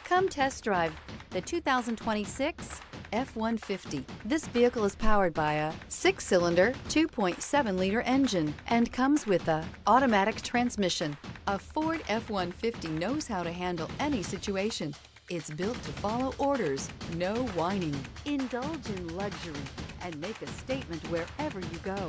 Come test drive the 2026 F-150. This vehicle is powered by a 6-cylinder, 2.7-liter engine and comes with a automatic transmission. A Ford F-150 knows how to handle any situation. It's built to follow orders, no whining. Indulge in luxury and make a statement wherever you go.